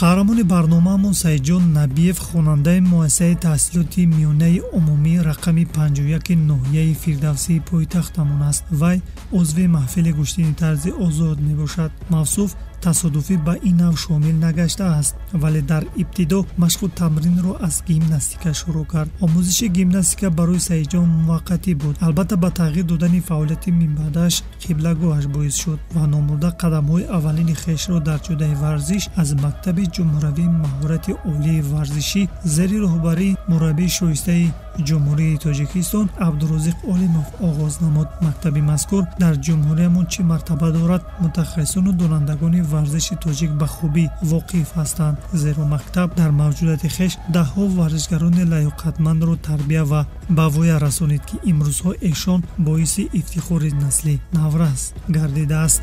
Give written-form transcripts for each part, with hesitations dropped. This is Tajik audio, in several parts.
қаҳрамони барномаамон Саидҷон Набиев хонандаи муассисаи таҳсилоти миёнаи умумӣ рақами 51 ноҳияи Фирдавсии пойтахтамон аст. Вай узви маҳфили гӯштини тарзи озод мебошад. мавсуф тасодуфӣ ба ин нав шомил нагаштааст, вале дар ибтидо машқу тамринро аз гимнастика шурӯъ кард. омӯзиши гимнастика барои Саидҷон муваққатӣ буд, албатта ба тағйир додани фаъолияти минбаъдаш қиблагоҳаш боис шуд ва номурда қадамҳои аввалини хешро дар ҷодаи варзиш аз мактаби ҷумҳуравии маҳорати олии варзишӣ зери роҳбарии мураббии шоистаи ҷумҳурии Тоҷикистон Абдурозиқ Олимов оғоз намуд. мактаби мазкур дар ҷумҳуриямон чӣ мартаба дорад, мутахассисону донандагони варзиши тоҷик ба хубӣ воқиф ҳастанд, зеро мактаб дар мавҷудияти хеш даҳҳо варзишгарони лаёқатмандро тарбия ва ба воя расонид, ки имрӯзҳо эшон боиси ифтихори насли наврас гардидааст.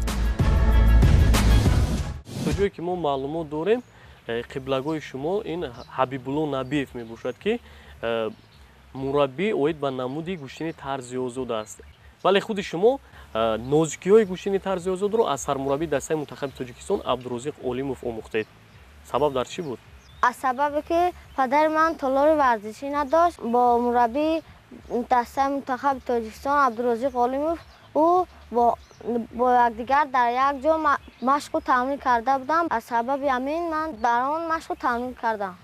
то ҷое ки мо маълумот дорем, қиблагои шумо ин Ҳабибулло Набиев мебошад, ки мураббӣ оид ба намуди гӯштини тарзи озод аст. вале худи шумо нозикиҳои гӯштини тарзи озодро аз сармураббии дастаи мунтахаби Тоҷикистон Абдурозиқ Олимов омӯхтед. сабаб дар чӣ буд? аз сабабе ки падари ман толори варзишӣ надошт, бо мураббии дастаи мунтахаби Тоҷикистон Абдурозиқ Олимов ӯ бо якдигар дар як ҷо машқу тамрин карда будам. аз сабаби ҳамин ман дар он машқу тамрин кардам.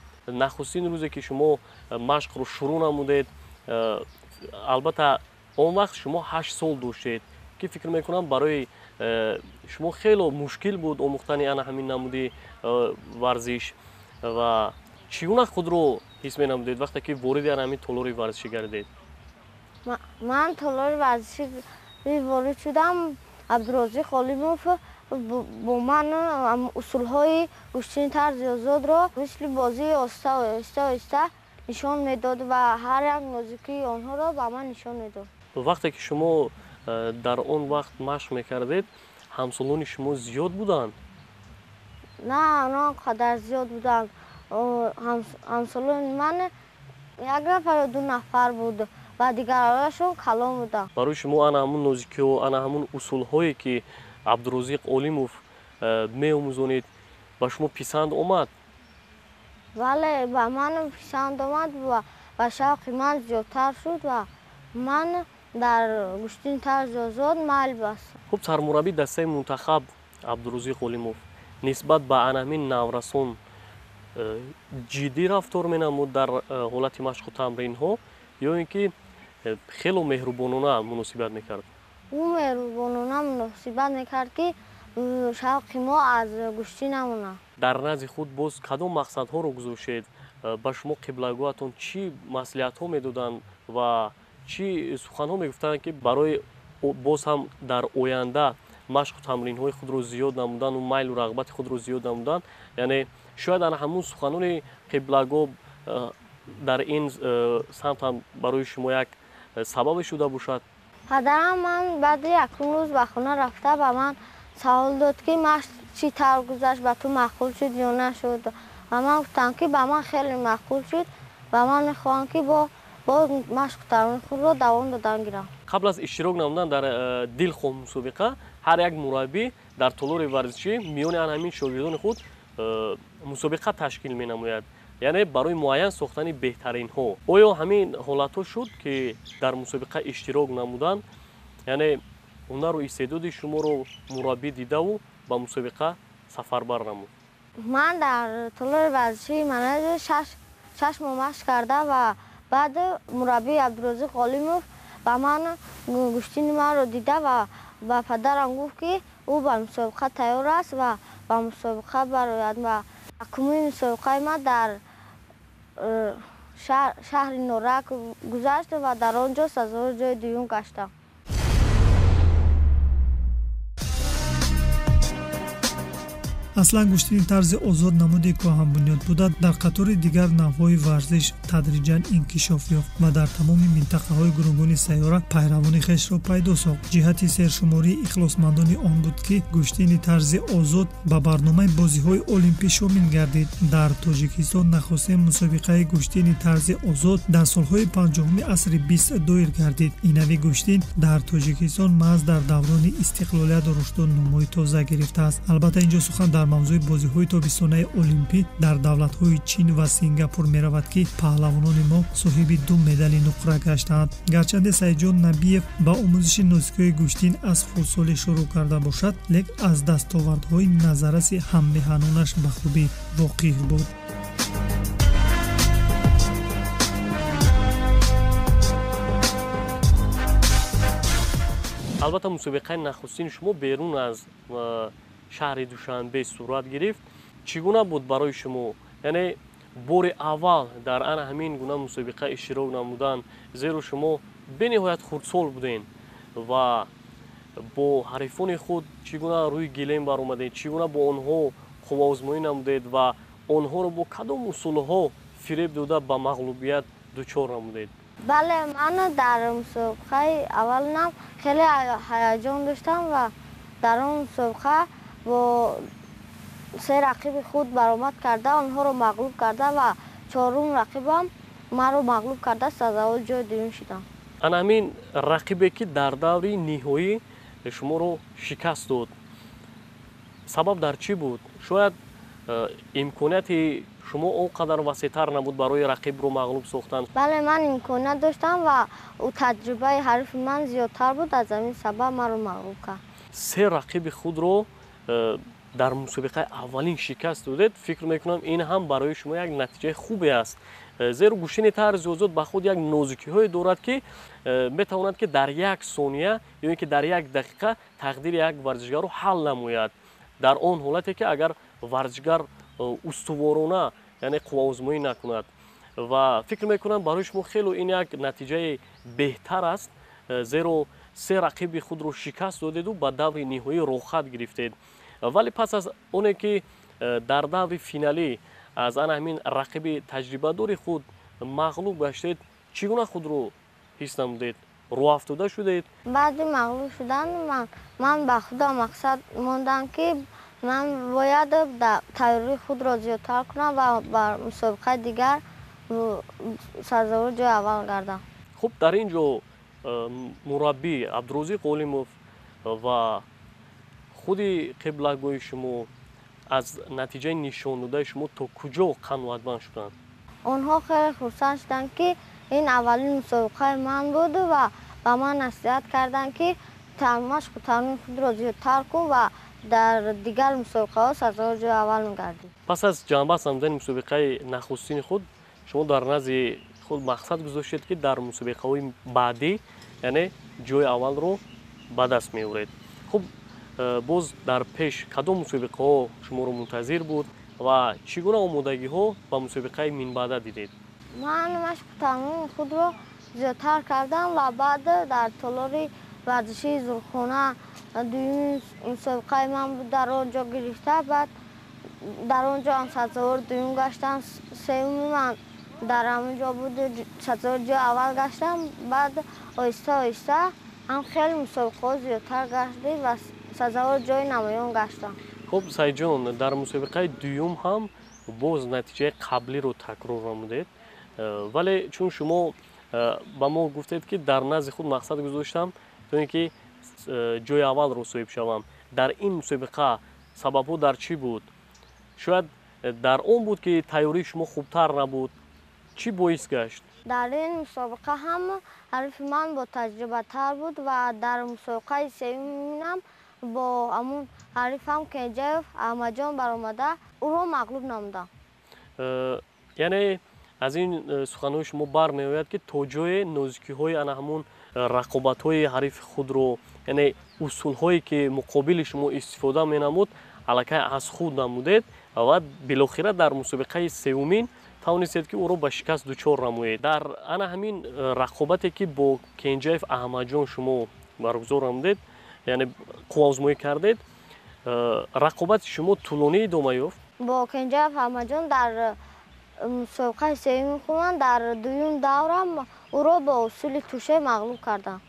нахустин рӯзе ки шумо машқро шурӯъ намудед, албатта он вақт шумо 8 сол доштед, ки фикр мекунам барои шумо хело мушкил буд омӯхтани ана ҳамин намуди варзиш. ва чӣ гуна худро ҳис менамудед вақте ки вориди ана ҳамин толори варзишӣ гардидед? ман толори варзишӣ ворид шудам. Абдурозиқ Олимов бо ман усулҳои гӯштини тарзи озодро мисли бозии оҳиста оҳиста нишон медод ва ҳар як нозикии онҳоро ба ман нишон медод. вақте ки шумо дар он вақт машқ мекардед, ҳамсолони шумо зиёд буданд? на, на қадар зиёд буданд. ҳамсолони ман як нафар ё ду нафар буд ва дигарашон калон буданд. барои шумо ана ҳамун нозикиҳо, ана ҳамун усулҳое ки Абдурозиқ Олимов меомӯзонид ба шумо писанд омад? бале, ба ман писанд омад ва шавқи ман зиёдтар шуд ва ман дар гӯштини тарзи озод майл бастам. хуб, сармураббии дастаи мунтахаб Абдурозиқ Олимов нисбат ба ана ҳамин наврасон ҷиддӣ рафтор менамуд дар ҳолати машқу тамринҳо ё ин ки хело меҳрубонона муносибат мекард? ӯ меҳрубонона муносибат мекард, ки шавқи мо аз гӯштӣ намонад. дар назди худ боз кадом мақсадҳоро гузоштед? ба шумо қиблагоҳатон чӣ маслиҳатҳо медоданд ва чӣ суханҳо мегуфтанд, ки барои боз ҳам дар оянда машқу тамринҳои худро зиёд намуданду майлу рағбати худро зиёд намудан? яъне шояд ана ҳамун суханони қиблагоҳ дар ин самт ҳам барои шумо як сабабе шуда бошад? падарам ман баъди якум рӯз ба хона рафта ба ман савол дод, ки машқ чӣ тавр гузашт, ба ту маъқул шуд ё нашуд? ва ман гуфтам, ки ба ман хеле маъқул шуд ва ман мехоҳам, ки бо машқу тамрини худро давом додан гирам. қабл аз иштирок намудан дар дилхоҳ мусобиқа, ҳар як мураббӣ дар толори варзишӣ миёни ана ҳамин шогирдони худ мусобиқа ташкил менамояд, яъне барои муайян сохтани беҳтаринҳо. оё ҳамин ҳолатҳо шуд, ки дар мусобиқа иштирок намуданд, яъне ҳунару истеъдоди шуморо мураббӣ дидаву ба мусобиқа сафарбар намуд? ман дар толори варзишии манаҷи 6 моҳ машқ карда ва баъд мураббии Абдурозиқ Олимов ба ман гӯштини манро дида ва ба падарам гуфт, ки ӯ ба мусобиқа тайёр аст ва ба мусобиқа барояд. ва якумин мусобиқаи ман дар шаҳри Норак гузашт ва дар он ҷо сазовори ҷои дуюм гаштам. аслан гӯштини тарзи озод намуди коҳанбунёд буда дар қатори дигар навъҳои варзиш тадриҷан инкишоф ёфт ва дар тамоми минтақаҳои гуногуни сайёра пайравони хешро пайдо сохт. ҷиҳати сершумории ихлосмандони он буд, ки гӯштини тарзи озод ба барномаи бозиҳои олимпӣ шомил гардид. дар Тоҷикистон нахустин мусобиқаи гӯштини тарзи озод дар солҳои 50-уми асри 20 доир гардид. инави гӯштин дар Тоҷикистон маҳз дар даврони истиқлолият рушду нумои тоза гирифтааст. албатта инҷо сухан дар дар мавзӯи бозиҳои тобистонаи олимпӣ дар давлатҳои чин ва сингапур меравад ки паҳлавонони мо соҳиби 2 медали нуқра гаштаанд. гарчанде саидҷон набиев ба омӯзиши нозикиҳои гӯштин аз хурдсолӣ шурӯъ карда бошад, лек аз дастовардҳои назараси ҳаммеҳанонаш ба хубӣ воқиф буд. албатта мусобиқаи нахустини шумо берун аз шаҳри душанбе сурат гирифт. чӣ гуна буд барои шумо? яъне бори аввал дар ана ҳамин гуна мусобиқа иштирок намудан, зеро шумо бениҳоят хурдсол буден ва бо ҳарифони худ чӣ гуна рӯи гилем баромадед, чӣ гуна бо онҳо қувваозмоӣ намудед ва онҳоро бо кадом усулҳо фиреб дода ба мағлубият дучор намудед? бале, ман дар мусобиқаи аввалам хеле ҳаяҷон доштам ва дар он мусобиқа бо 3 рақиби худ баромад карда онҳоро мағлуб карда ва 4-ум рақибам маро мағлуб карда сазавори ҷои дуюм шудам. ана ҳамин рақибе ки дар даври ниҳоӣ шуморо шикаст дод, сабаб дар чӣ буд? шояд имконияти шумо он қадар васеътар набуд барои рақибро мағлуб сохтан? бале, ман имконият доштам ва таҷрибаи ҳарифи ман зиёдтар буд, аз ҳамин сабаб маро мағлуб кард. 3 рақиби худро дар мусобиқаи аввалин шикаст додед. фикр мекунам ин ҳам барои шумо як натиҷаи хубе аст, зеро гӯштини тарзи озод ба худ як нозикиҳое дорад ки метавонад ки дар 1 сония ё ин ки дар 1 дақиқа тақдири як варзишгарро ҳал намояд, дар он ҳолате ки агар варзишгар устуворона яъне қувваозмоӣ накунад. ва фикр мекунам барои шумо хело ин як натиҷаи беҳтар аст, зеро 3 рақиби худро шикаст додеду ба даври ниҳоӣ рохат гирифтед. вале пас аз оне ки дар даври финалӣ аз ана ҳамин рақиби таҷрибадори худ мағлуб гаштед, чӣ гуна худро ҳис намудед? роҳафтода шудед? баъди мағлуб шудан ман ба худам мақсад мондам ки ман бояд тайёрии худро зиёдтар кунам ва ба мусобиқаи дигар сазовори ҷои аввал гардам. хуб, дар ин ҷо мураббӣ Абдурозиқ Олимов ва худи қиблагоҳи шумо аз натиҷаи нишондодаи шумо то куҷо қаноатманд шуданд? онҳо хеле хурсанд шуданд ки ин аввалин мусобиқаи ман буд ва ба ман насиҳат карданд ки машқу тамрини худро зиёдтар кун ва дар дигар мусобиқаҳо сазовори ҷои аввал мегардӣ. пас аз ҷанбаст намудани мусобиқаи нахустини худ, шумо дар назди худ мақсад гузоштед ки дар мусобиқаҳои баъдӣ яъне ҷои аввалро ба даст меоред. хуб, боз дар пеш кадом мусобиқаҳо шуморо мунтазир буд ва чӣ гуна омодагиҳо ба мусобиқаи минбаъда дидед? ман машқу тамрини худро зиёдтар кардам ва баъд дар толори варзишии зурхона дуюми мусобиқаи ман буд, дар он ҷо гирифта, баъд дар он ҷо ам сазовори дуюм гаштам, сеюми ман дар ҳамин ҷо буд, сазовори ҷои аввал гаштам, баъд оҳиста оҳиста ам хеле мусобиқаҳо зиёдтар гашти ва сазовори ҷои намоён гаштам. хуб, Саидҷон, дар мусобиқаи дуюм ҳам боз натиҷаи қаблиро такрор намудед, вале чун шумо ба мо гуфтед ки дар назди худ мақсад гузоштам то ин ки ҷои аввалро соҳиб шавам, дар ин мусобиқа сабабҳо дар чӣ буд? шояд дар он буд ки тайёрии шумо хубтар набуд? чӣ боис гашт? дар ин мусобиқа ҳам ҳарифи ман бо таҷрибатар буд ва дар мусобиқаи сеюминам бо ҳамун ҳарифам Кенҷаев Аҳмадҷон баромада ӯро мағлуб намудам. яъне аз ин суханҳои шумо бармеояд ки то ҷое нозикиҳои ана ҳамун рақобатҳои ҳарифи худро, яъне усулҳое ки муқобили шумо истифода менамуд, аллакай аз худ намудед ва билохира дар мусобиқаи сеюмин тавонистед ки ӯро ба шикаст дучор намоед. дар ана ҳамин рақобате ки бо Кенҷаев Аҳмадҷон шумо баргузор намудед, яъне қувваозмоӣ кардед, рақобати шумо тӯлонӣ идома ёфт? бо Кенҷаев Аҳмадҷон дар мусобиқаи сеюми худам дар дуюм даврам ӯро бо усули туше мағлуб кардам.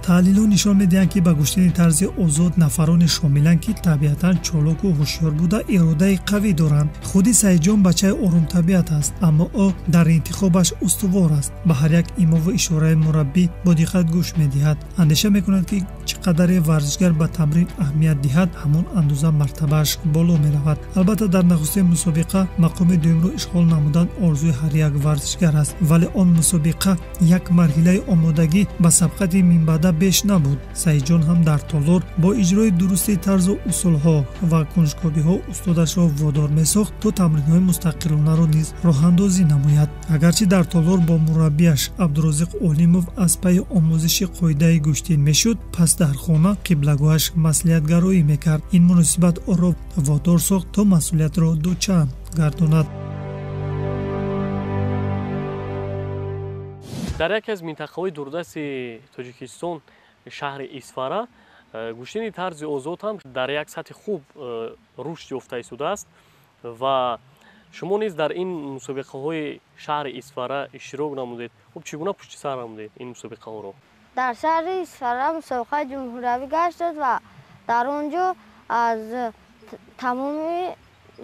таҳлилҳо нишон медиҳанд ки ба гӯштани тарзи озод нафароне шомиланд ки табиатан чолоку ҳушёр буда иродаи қавӣ доранд. худи Саидҷон бачаи орумтабиат аст, аммо ӯ дар интихобаш устувор аст. ба ҳар як имову ишораи мураббӣ бо диққат гӯш медиҳад. андеша мекунад ки чӣ қадаре варзишгар ба тамрин аҳамият диҳад, ҳамон андоза мартабааш боло меравад. албатта дар нахустин мусобиқа мақоми дуюмро ишғол намудан орзуи ҳар як варзишгар аст, вале он мусобиқа як марҳилаи омодагӣ ба сабқати минбаъда беш набуд. Саидҷон ҳам дар толор бо иҷрои дурусти тарзу усулҳо ва кунҷковиҳо устодашро водор месохт то тамринҳои мустақилонаро низ роҳандозӣ намояд. агарчи дар толор бо мураббияш Абдурозиқ Олимов аз пайи омӯзиши қоидаи гӯштин мешуд, пас дар хона қиблагоҳаш маслиҳатгароӣ мекард. ин муносибат орро водор сохт то масъулиятро дучанд гардонад. дар яке аз минтақаҳои дурдасти Тоҷикистон, шаҳри Исфара, гӯштини тарзи озод ҳам дар як сатҳи хуб рушд ёфта истодааст ва шумо низ дар ин мусобиқаҳои шаҳри Исфара иштирок намудед. хуб чӣ гуна пушти сар намудед ин мусобиқаҳоро? дар шаҳри Исфара мусобиқаи ҷумҳуриявӣ гашт ва дар он ҷо аз тамоми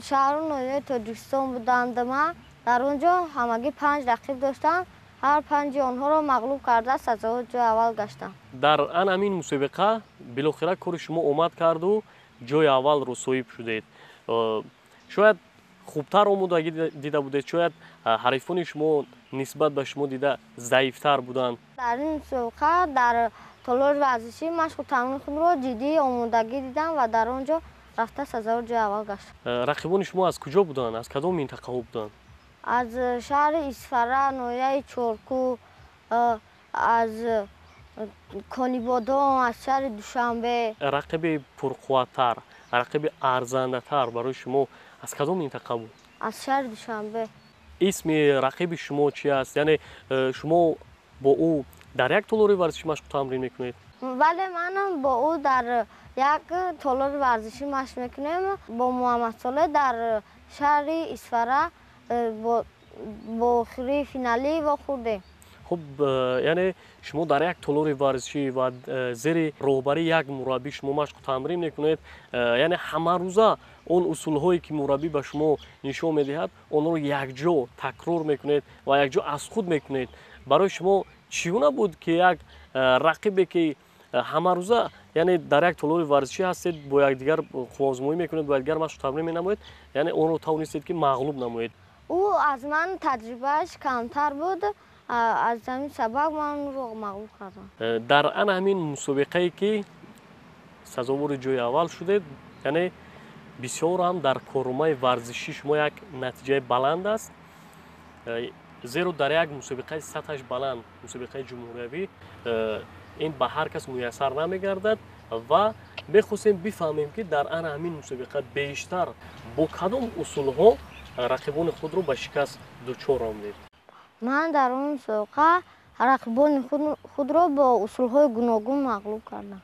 шаҳру ноҳияи Тоҷикистон буданд. ман дар он ҷо ҳамагӣ 5 рақиб доштам. ҳар 5 онҳоро мағлуб карда сазовои ҷои аввал гаштам. дар ан ҳамин мусобиқа билохира кори шумо омад карду ҷои аввалро соҳиб шудед. шояд хубтар омодагӣ дида будед, шояд ҳарифони шумо нисбат ба шумо дида заифтар буданд. дар ин мусобиқа дар толори варзишӣ машқу тамрини худро ҷиддӣ омодагӣ дидам ва дар он ҷо рафта сазовои ҷои аввал гаштам. рақибони шумо аз куҷо буданд? аз кадом минтақаҳо буданд? аз шаҳри Исфара, ноҳияи Чорку, аз Конибодон, аз шаҳри Душанбе. рақиби пурқувваттар, рақиби арзандатар барои шумо аз кадом минтақа буд? аз шаҳри Душанбе. исми рақиби шумо чӣ аст? яъне шумо бо ӯ дар як толори варзишӣ машқу тамрин мекунед? бале, ман бо ӯ дар як толори варзишӣ машқ мекунем. бо Муҳаммад Солеҳ дар шаҳри Исфара бо охири финалӣ вохӯрдем. хуб, яъне шумо дар як толори варзишӣ ва зери роҳбарии як мураббӣ шумо машқу тамрин мекунед. яъне ҳамарӯза он усулҳое ки мураббӣ ба шумо нишон медиҳад, онро якҷо такрор мекунед ва якҷо аз худ мекунед. барои шумо чӣ гуна буд ки як рақибе ки ҳамарӯза яъне дар як толори варзишӣ ҳастед, бо якдигар хубозмоӣ мекунед, бо якдигар машқу тамрин менамоед, яъне онро тавонистед ки мағлуб намоед? ӯ аз ман таҷрибааш камтар буд, аз ҳамин сабаб ман ӯро мағлуб кардам. дар ан ҳамин мусобиқае ки сазовори ҷои аввал шудед, яъне бисёр ҳам дар корномаи варзишӣ шумо як натиҷаи баланд аст, зеро дар як мусобиқаи сатҳаш баланд, мусобиқаи ҷумҳуриявӣ, ин ба ҳар кас муяссар намегардад ва мехостем бифаҳмем ки дар ан ҳамин мусобиқа бештар бо кадом усулҳо рақибони худро ба шикаст дучор омадед? ман дар он мусобиқа рақибони худро бо усулҳои гуногун мағлуб кардам.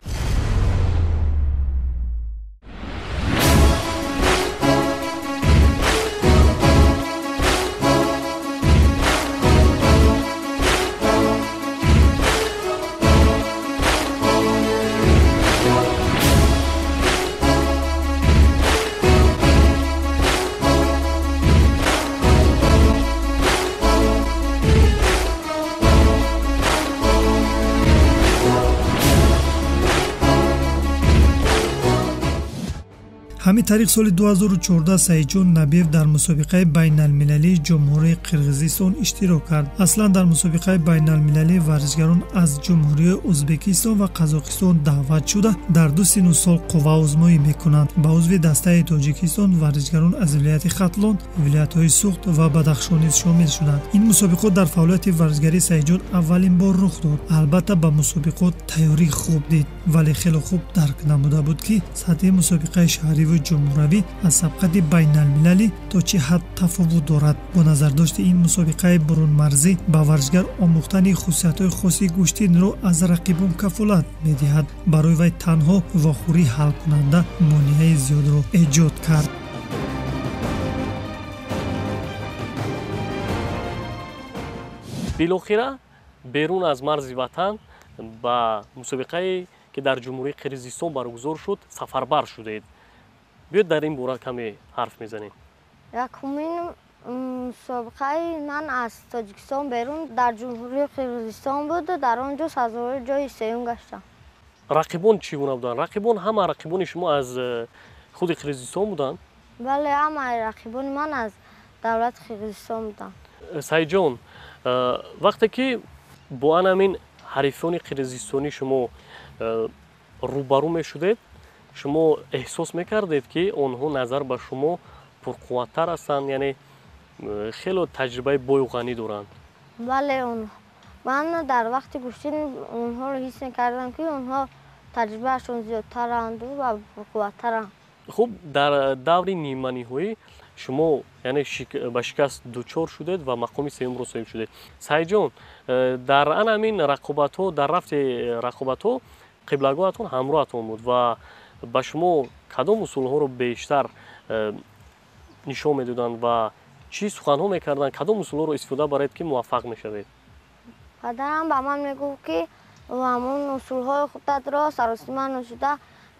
ҳамин тариқ соли 2014 Саидҷон Набиев дар мусобиқаи байналмилалии ҷумҳурии Қирғизистон иштирок кард. аслан дар мусобиқаи байналмилалӣ варзишгарон аз ҷумҳурии Ӯзбекистон ва Қазоқистон даъват шуда дар ду сину сол қувваозмоӣ мекунанд. ба узви дастаи Тоҷикистон варзишгарон аз вилояти Хатлон, вилоятҳои Суғд ва Бадахшон низ шомил шуданд. ин мусобиқот дар фаъолияти варзишгарии Саидҷон аввалин бор рух дод. албатта ба мусобиқот тайёрӣ хуб дид, вале хеле хуб дарк намуда буд ки сатҳи мусобиқаи шаҳриву ҷумҳуравӣ аз сабқати байналмилалӣ то чӣ ҳад тафовут дорад. бо назардошти ин мусобиқаи бурунмарзӣ ба варзишгар омӯхтани хусусиятҳои хоси гӯштинро аз рақибон кафолат медиҳад. барои вай танҳо вохӯрӣ ҳалкунанда монеаи зиёдро эҷод кард. билохира берун аз марзи ватан ба мусобиқае ки дар ҷумҳурии Қирғизистон баргузор шуд сафарбар шудед. биёед дар ин бора каме ҳарф мезанем. якумин мусобиқаи ман аз Тоҷикистон берун дар ҷумҳурии Қирғизистон буд. дар он ҷо сазовори ҷои сеюм гаштам. рақибон чӣ гуна буданд? Рақибон ҳама рақибони шумо аз худи Қирғизистон буданд? бале ҳамаи рақибони ман аз давлати Қирғизистон буданд. Саидҷон, вақте ки бо анамин ҳарифони қирғизистони шумо рӯбарӯ мешудед, шумо эҳсос мекардед ки онҳо назар ба шумо пурқувваттар ҳастанд, яъне хело таҷрибаи бою ғанӣ доранд? бале ман дар вақти куштин онҳоро ҳис мекардам ки онҳо таҷрибаашон зиёдтаранду ва пурқувваттаранд. хуб, дар даври ниманиҳоӣ шумо яъне ба шикаст дучор шудед ва мақоми сеюмро соҳиб шудед. Саидҷон, дар анамин рақобатҳо, дар рафти рақобатҳо қиблагоҳатон ҳамроҳатон буд ва ба шумо кадом усулҳоро бештар нишон медоданд ва чӣ суханҳо мекарданд, кадом усулҳоро истифода баред ки муваффақ мешавед? падарам ба ман мегуфт ки ҳамон усулҳои худатро саросима ношуда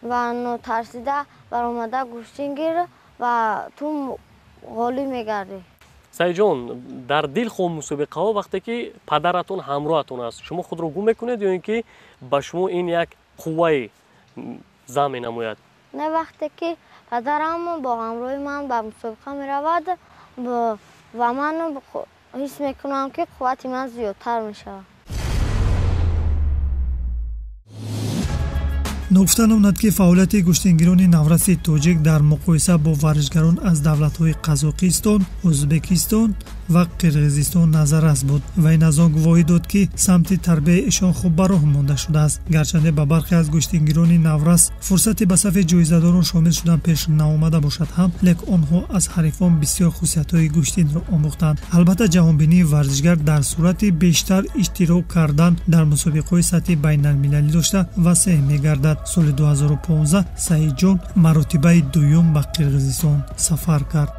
ва нотарсида баромада куштин гир ва ту ғолиб мегардӣ. Саидҷон, дар дилхоҳ мусобиқаҳо вақте ки падаратон ҳамроҳатон аст, шумо худро гум мекунед ё ин ки ба шумо ин як қувваи зам менамояд? не, вақте ки падарам бо ҳамроҳи ман ба мусобиқа меравад ва ман ҳис мекунам ки қуввати ман зиёдтар мешавад. нуфта намонад ки фаъолияти куштингирони навраси тоҷик дар муқоиса бо варзишгарон аз давлатҳои Қазоқистон, Ӯзбекистон ва Қирғизистон назаррас буд. Вай аз он гувоҳӣ дод ки самти тарбияи ишон хуб ба роҳ монда шудааст. Гарчанде ба бархе аз куштингирони наврас фурсати ба сафи ҷоизадорон шомил шудан пеш наомада бошад ҳам, лек онҳо аз ҳарифон бисёр хусусиятҳои куштинро омӯхтанд. Албатта ҷаҳонбинии варзишгар дар сурати бештар иштирок кардан дар мусобиқаҳои сатҳи байналмилалӣ дошта васеъ мегардад. соли 2015 Саидҷон маротибаи дуюм ба Қирғизистон сафар кард.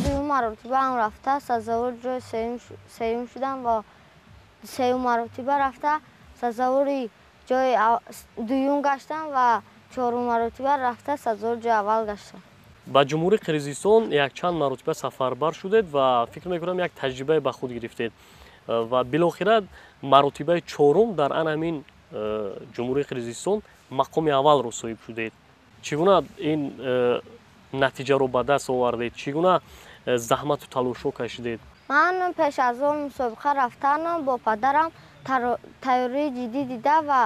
дуюм маротибаам рафта сазовори ҷои сеюм шудам ва сеюм маротиба рафта сазовори ҷои дуюм гаштам ва чорум маротиба рафта сазовори ҷои аввал гаштам. ба ҷумҳурии Қирғизистон якчанд маротиба сафарбар шудед ва фикр мекунам як таҷрибае ба худ гирифтед ва билохира маротибаи чорум дар анамин ҷумҳурии Қирғизистон мақоми аввалро соҳиб шудед. Чӣ гуна ин натиҷаро ба даст овардед? Чӣ гуна заҳмату талошҳо кашидед? ман пеш аз он мусобиқа рафтан бо падарам тайёрии ҷиддӣ дида ва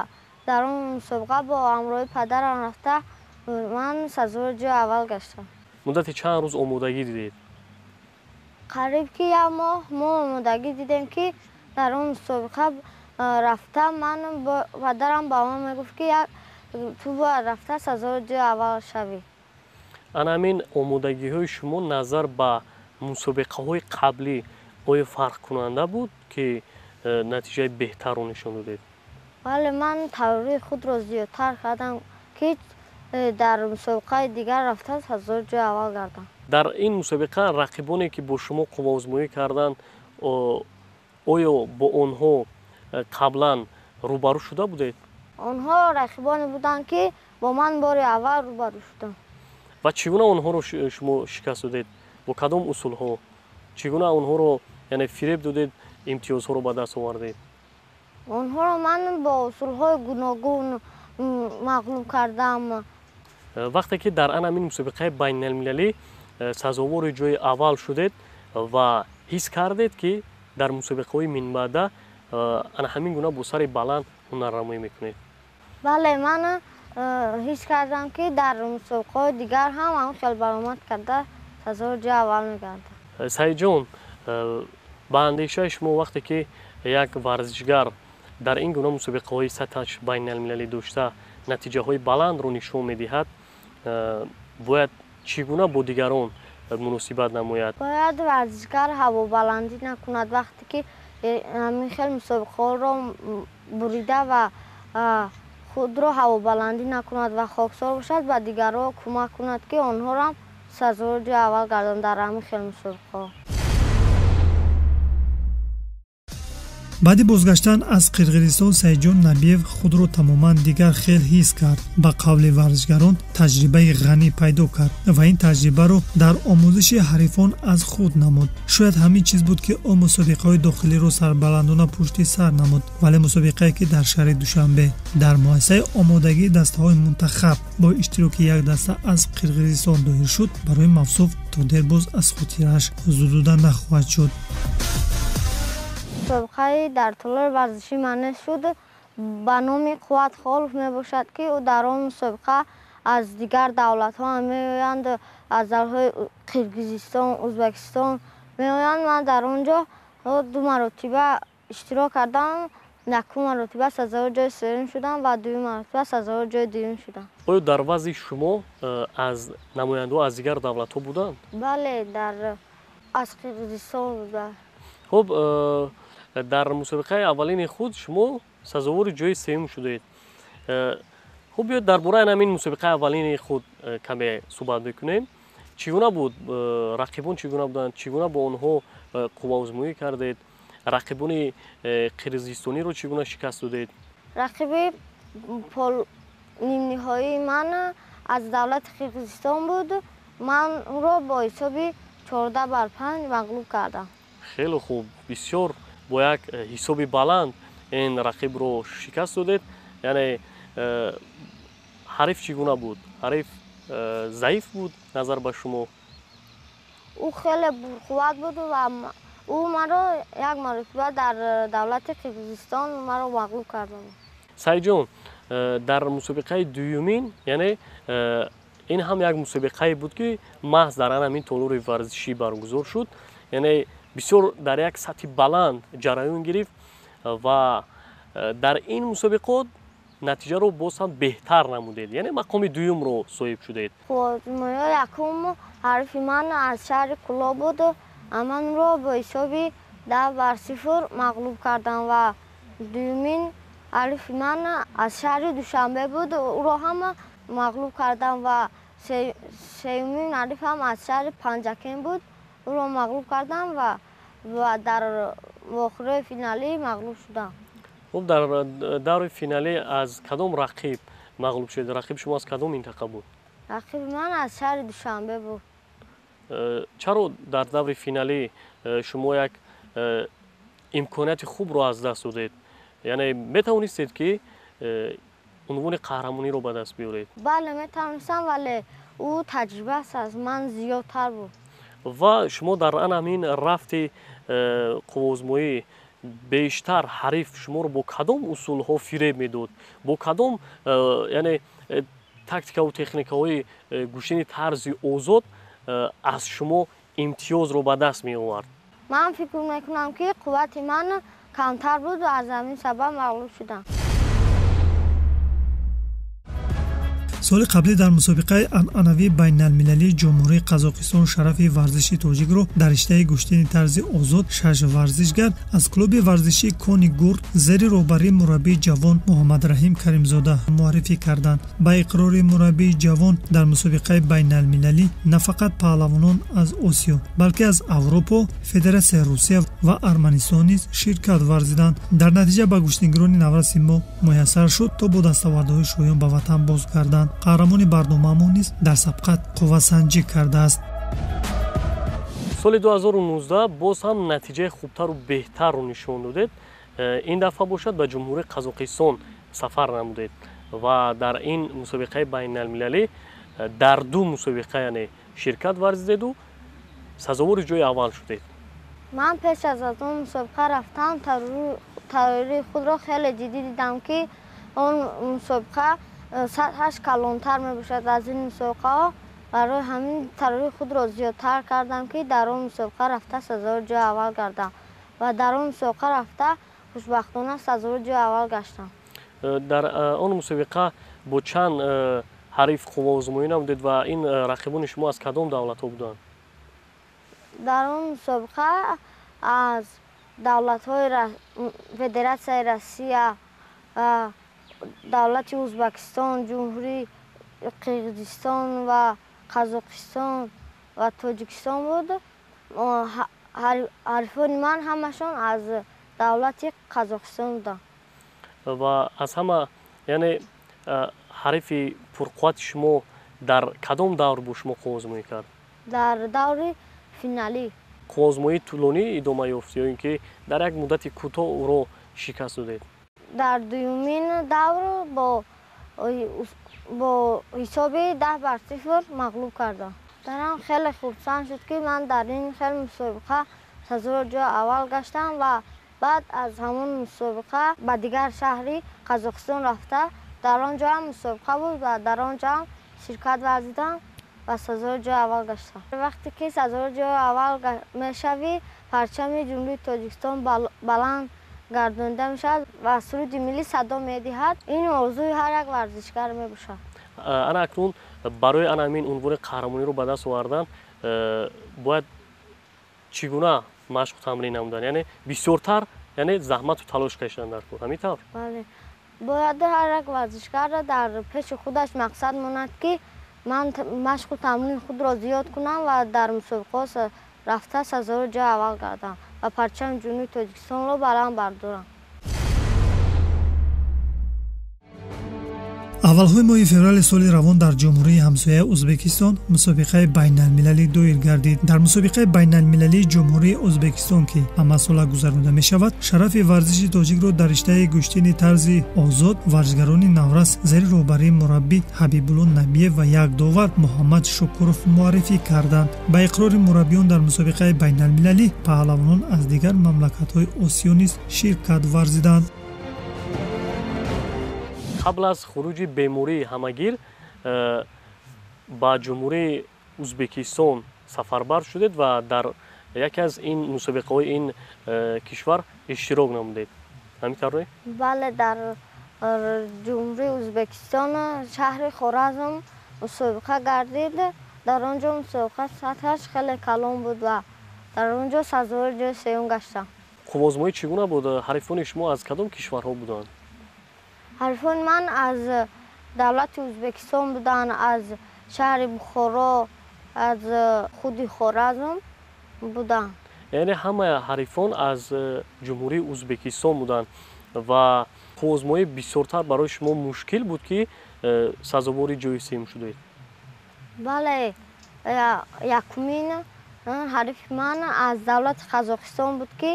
дар он мусобиқа бо ҳамроҳи падарам рафта ман сазовори ҷои аввал гаштам. муддати чанд рӯз омодагӣ дидед? қариб ки як моҳ мо омодагӣ дидем ки дар он мусобиқа рафта падарам ба ман мегуфт ки ту бояд рафта сазовори ҷои аввал шавӣ. анамин омодагиҳои шумо назар ба мусобиқаҳои қаблӣ оё фарқкунанда буд ки натиҷаи беҳтарро нишон додед? бале, ман тайёрии худро зиёдтар кардам ки дар мусобиқаи дигар рафта сазовори ҷои аввал гардам. дар ин мусобиқа рақибоне ки бо шумо қувваозмоӣ карданд, оё бо онҳо қаблан рӯбарӯ шуда будед? онҳо рақибоне буданд ки бо ман бори аввал рӯбарӯ шудам. ва чӣ гуна онҳоро шумо шикаст додед? бо кадом усулҳо? чӣ гуна онҳоро яъне фиреб додед, имтиёзҳоро ба даст овардед? онҳоро ман бо усулҳои гуногун мағлуб кардам. вақте ки дар анамин мусобиқаи байналмилалӣ сазовори ҷои аввал шудед ва ҳис кардед ки дар мусобиқаҳои минбаъда ана ҳамин гуна бо сари баланд ҳунарнамоӣ мекунед? бале, ман ҳис кардам ки дар мусобиқаҳои дигар ҳам ҳамин хел баромад карда сазовори ҷои аввал мегардам. Саидҷон, ба андешаи шумо вақте ки як варзишгар дар ин гуна мусобиқаҳои сатҳаш байналмилалӣ дошта натиҷаҳои баландро нишон медиҳад, бояд чӣ гуна бо дигарон муносибат намояд? бояд варзишгар ҳавобаландӣ накунад. вақте ки ҳамин хел мусобиқаҳоро бурида ва худро ҳавобаландӣ накунад ва хоксор бошад, ба дигарро кӯмак кунад ки онҳоро сазовори ҷои аввал гардонад дар ҳамин хел мусобиқаҳо. баъди бозгаштан аз қирғизистон саидҷон набиев худро тамоман дигар хел ҳис кард. ба қавли варзишгарон таҷрибаи ғанӣ пайдо кард ва ин таҷрибаро дар омӯзиши ҳарифон аз худ намуд. шояд ҳамин чиз буд ки ӯ мусобиқаҳои дохилиро сарбаландона пушти сар намуд, вале мусобиқае ки дар шаҳри Душанбе дар муассисаи омодагии дастаҳои мунтахаб бо иштироки як даста аз қирғизистон доир шуд, барои мавсуф то дер боз аз хотирааш зудуда нахоҳад шуд. мусобиқаи дар толори варзиши манъ шуд ба номи Қувват Холов мебошад, ки ӯ дар он мусобиқа аз дигар давлатҳо ҳам меоянд, аз давлатҳои Қиргизистон, Ӯзбекистон меоянд. ман дар он ҷо 2 маротиба иштирок кардам. якум маротиба сазовори ҷои сеюм шудам ва дуюм маротиба сазовори ҷои дуюм шудам. оё дар вазни шумо аз намояндаҳо аз дигар давлатҳо буданд? бале, аз Қиргизистон буданд. хуб, дар мусобиқаи аввалини худ шумо сазовори ҷои сеюм шудаед. хуб, биёед дар бораи ҳамин мусобиқаи аввалини худ каме суҳбат мекунем. чӣ гуна буд? рақибон чӣ гуна буданд? Чӣ гуна бо онҳо қувваозмӯӣ кардед? рақибони қирғизистониро чӣ гуна шикаст додед? рақиби нимниҳоии ман аз давлати Қиргизистон буд. ман ӯро бо ҳисоби 14-5 мағлуб кардам. хеле хуб, бисёр бо як ҳисоби баланд ин рақибро шикаст додед. яъне ҳариф чӣ гуна буд? ҳариф заиф буд назар ба шумо? ӯ хеле бурқувват буд ва ӯ маро як маротиба дар давлати Қиргизистон маро мағлуб карда буд. саидҷон, дар мусобиқаи дуюмин, яъне ин ҳам як мусобиқае буд ки маҳз дар ҳамин толори варзишӣ баргузор шуд. яъне бисёр дар як сатҳи баланд ҷараён гирифт ва дар ин мусобиқот натиҷаро боз ҳам беҳтар намудед, яъне мақоми дуюмро соҳиб шудед. қувваозмӯии якум ҳарфи ман аз шаҳри Қулло буд. манро бо ҳисоби 10-0 мағлуб кардам ва дуюмин ҳарфи ман аз шаҳри Душанбе буд. ӯро ҳам мағлуб кардам ва сеюмин ҳарфам аз шаҳри Панҷакен буд. ӯро мағлуб кардам ва дар вохӯрии финалӣ мағлуб шудам. хуб, дар даври финалӣ аз кадом рақиб мағлуб шудед? рақиби шумо аз кадом минтақа буд? рақиби ман аз шаҳри Душанбе буд. чаро дар даври финалӣ шумо як имконияти хубро аз даст додед? яъне метавонистед ки унвони қаҳрамониро ба даст биёред? бале, метавонистам, вале ӯ таҷрибааш аз ман зиёдтар буд. ва шумо дар ҳамин рафти қувваозмӯӣ бештар ҳариф шуморо бо кадом усулҳо фиреб медод? бо кадом яъне тактикаву техникаҳои гӯштани тарзи озод аз шумо имтиёзро ба даст меовард? ман фикр мекунам, ки қуввати ман камтар буд ва аз ҳамин сабаб мағлуб шудам. соли қаблӣ дар мусобиқаи анъанавии байналмилалии ҷумҳурии Қазоқистон шарафи варзиши тоҷикро дар риштаи гӯштани тарзи озод 6 варзишгар аз клуби варзишии Кони Гурд зери роҳбарии мураббии ҷавон Муҳаммадраҳим Каримзода муаррифӣ карданд. ба иқрори мураббии ҷавон дар мусобиқаи байналмилалӣ на фақат паҳлавонон аз Осиё, балки аз Аврупо, Федератсияи Русия ва Арманистон низ ширкат варзиданд. дар натиҷа ба гӯштнигирони навраси мо муяссар шуд то бо дастовардҳои шоён ба ватан бозгарданд. қаҳрамони барномаамон низ дар сабқат қуввасанҷӣ кардааст. соли 2019 боз ҳам натиҷаи хубтару беҳтарро нишон додед. ин дафъа бошад ба ҷумҳурии Қазоқистон сафар намудед ва дар ин мусобиқаи байналмилалӣ дар 2 мусобиқа яъне ширкат варзидеду сазовори ҷои аввал шудед. ман пеш аз он мусобиқа рафтам тайёрии худро хеле ҷиддӣ дидам, ки он мусобиқа сатҳаш калонтар мебошад аз ин мусобиқаҳо. барои ҳамин тайёрии худро зиёдтар кардам, ки дар он мусобиқа рафта сазовори ҷои аввал гардам ва дар он мусобиқа рафта хушбахтона сазовори ҷои аввал гаштам. дар он мусобиқа бо чанд ҳариф қувваозмӯӣ намудед ва ин рақибони шумо аз кадом давлатҳо буданд? дар он мусобиқа аз давлатҳои Федератсияи Россия, давлати Ӯзбекистон, ҷумҳурии Қирғизистон ва Қазоқистон ва Тоҷикистон буд. ҳарифони ман ҳамашон аз давлати Қазоқистон будам. ва аз ҳама яъне ҳарфи пурқуввати шумо дар кадом давр бо шумо қуввозмоӣ кард? дар даври финалӣ. қуввозмоии тӯлонӣ идома ёфт ё ин ки дар як муддати кӯтоҳ ӯро шикаст додед? дар дуюмин давр бо ҳисоби 10-0 мағлуб кардам. дарам хеле хурсанд шуд ки ман дар ин хел мусобиқа сазори ҷои аввал гаштам ва баъд аз ҳамон мусобиқа ба дигар шаҳри Қазоқистон рафта дар он ҷо ҳам мусобиқа буд ва дар он ҷо ҳам ширкат варзидам ва сазори ҷои аввал гаштам. вақте ки сазори ҷои аввал мешавӣ, парчами Ҷумҳурии Тоҷикистон баланд гардонида мешавад ва суруди миллӣ садо медиҳад. ин орзуи ҳар як варзишгар мебошад. ана акнун барои ана ҳамин унвони қаҳрамониро ба даст овардан бояд чӣ гуна машқу тамрин намудан, яъне бисёртар яъне заҳмату талош кашидан дар кор, ҳамин тавр? бале, бояд ҳар як варзишгар дар пеши худаш мақсад монад ки ман машқу тамрини худро зиёд кунам ва дар мусобиқаҳо рафта сазори ҷои аввал гардам ва парчами Ҷумҳурии Тоҷикистонро баланд бардорам. аввалҳои моҳи феврали соли равон дар ҷумҳурии ҳамсояи Ӯзбекистон мусобиқаи байналмилалӣ доир гардид. дар мусобиқаи байналмилалии ҷумҳурии Ӯзбекистон ки ҳамасола гузаронида мешавад, шарафи варзиши тоҷикро дар риштаи гӯштини тарзи озод варзишгарони наврас зери роҳбарии мураббӣ Ҳабибулло Набиев ва як довар Муҳаммад Шукуров муаррифӣ карданд. ба иқрори мураббиён дар мусобиқаи байналмилалӣ паҳлавонон аз дигар мамлакатҳои осиё низ ширкат варзиданд. қабл аз хуруҷи бемории ҳамагир ба ҷумҳурии Ӯзбекистон сафарбар шудед ва дар яке аз ин мусобиқаҳои ин кишвар иштирок намудед, ҳамин тавр? бале, дар ҷумҳурии Ӯзбекистон шаҳри Хоразм мусобиқа гардид. дар он ҷо мусобиқа сатҳаш хеле калон буд ва дар он ҷо сазори ҷои сеюм гаштам. қуввозмоӣ чӣ гуна буд? ҳарифони шумо аз кадом кишварҳо буданд? ҳарифони ман аз давлати Ӯзбекистон буданд, аз шаҳри Бухоро, аз худи Хоразм буданд. яъне ҳамаи ҳарифон аз ҷумҳурии Ӯзбекистон буданд ва қуввозмоӣ бисёртар барои шумо мушкил буд ки сазовори ҷои сеюм шудед? бале, якумин ҳарифи ман аз давлати Қазоқистон буд ки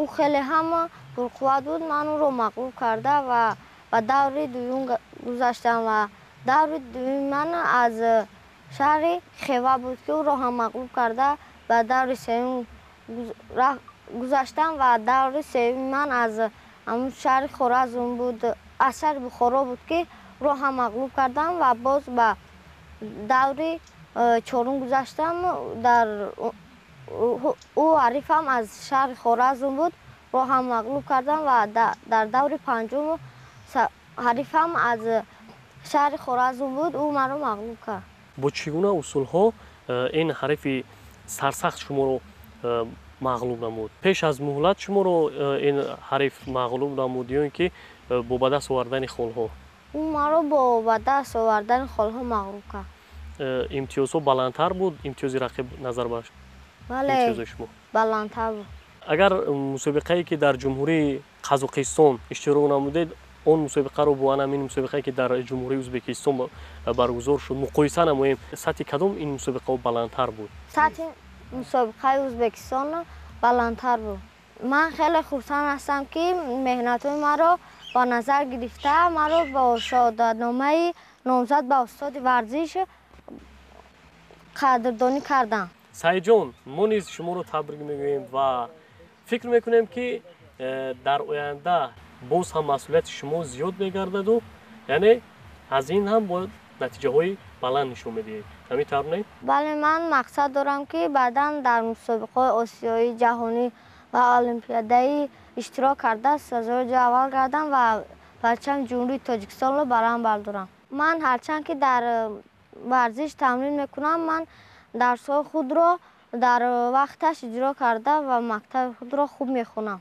ӯ хеле ҳам пурқувват буд. ман ӯро мағлуб карда ва ба даври дуюм гузаштам ва даври дуюми ман аз шаҳри Хева буд ки ӯро ҳам мағлуб карда ба даври сеюм гузаштам ва даври сеюми ман аз ҳамун шаҳри Хоразм буд, аз шаҳри Бухоро буд ки ӯро ҳам мағлуб кардам ва боз ба даври чорум гузаштам. ӯ ҳарифам аз шаҳри Хоразм буд, ӯро ҳам мағлуб кардам ва дар даври панҷум ҳарифам аз шаҳри Хоразм буд, ӯ маро мағлуб кард. бо чӣ гуна усулҳо ин ҳарифи сарсахт шуморо мағлуб намуд? пеш аз муҳлат шуморо ин ҳариф мағлуб намуд ё ин ки бо ба даст овардани холҳо? ӯ маро бо ба даст овардани холҳо мағлуб кард. имтиёзҳо баландтар буд? имтиёзи рақиб назар ба бале, имтиёзи шумо баландтар буд. агар мусобиқае ки дар ҷумҳурии Қазоқистон иштирок намудед, он мусобиқаро бо ҳамин мусобиқае ки дар ҷумҳурии Ӯзбекистон баргузор шуд муқоиса намоем, сатҳи кадом ин мусобиқаҳо баландтар буд? сатҳи мусобиқаи Ӯзбекистон баландтар буд. ман хеле хурсанд ҳастам ки меҳнатҳои маро ба назар гирифта маро бо шаҳодатномаи номзад ба устоди варзиш қадрдонӣ карданд. саидҷон, мо низ шуморо табрик мегӯем ва фикр мекунем ки дар оянда боз ҳам масъулияти шумо зиёд мегардаду яъне аз ин ҳам бояд натиҷаҳои баланд нишон медиҳед, ҳамин тавр не? бале, ман мақсад дорам ки баъдан дар мусобиқаҳои осиёӣ, ҷаҳонӣ ва олимпиадаи иштирок карда сазори ҷои аввал гардам ва парчами Ҷумҳурии Тоҷикистонро баланд бардорам. ман ҳарчанд ки дар варзиш тамрин мекунам, ман дарсҳои худро дар вақташ иҷро карда ва мактаби худро хуб мехонам.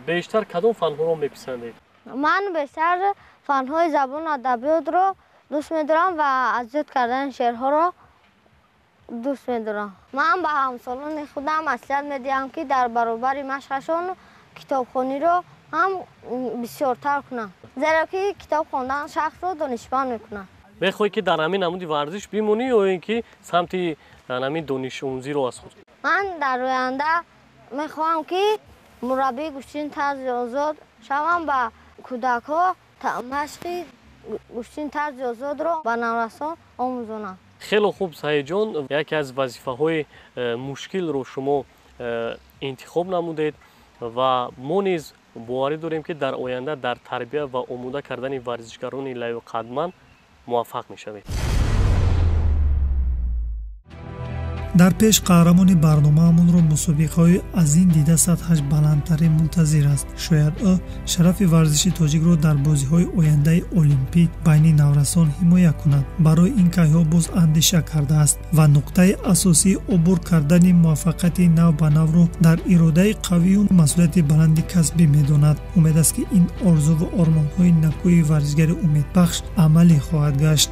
бештар кадом фанҳоро меписандед? ман бештар фанҳои забону адабиётро дӯст медорам ва аз зиёд кардани шеърҳоро دوست می‌دارم. من به همسالان خودم مصلحت می‌دهم که در برابر مشقشون کتابخوانی رو هم بسیارتر کنم. زیرا که کتاب خواندن شخص رو دانشمند می‌کنه. می‌خوای که در همین نمودی ورزش بمونی یا اینکه سمت همین دانش آموزی رو از خود؟ من در آینده می‌خواهم که مربی گوشتین طرز آزاد شوم و کودک‌ها مشق گوشتین طرز آزاد رو به نوسان آموزانم. خیلی خوب سعید جان، یکی از وظیفه‌های مشکل رو شما انتخاب نمودید و ما نیز باوری داریم که در آینده در تربیت و آموده کردن ورزشکاران لیاقتمند موفق می‌شوید. дар пеш қаҳрамони барномаамонро мусобиқаҳои аз ин дида сатҳаш баландтаре мунтазир аст. шояд ӯ шарафи варзиши тоҷикро дар бозиҳои ояндаи олимпӣ байни наврасон ҳимоя кунад. барои ин кайҳо боз андеша кардааст ва нуқтаи асосии обур кардани муваффақияти нав ба навро дар иродаи қавию масъулияти баланди касбӣ медонад. умед аст ки ин орзу ва ормонҳои накӯи варзишгари умедбахш амалӣ хоҳад гашт.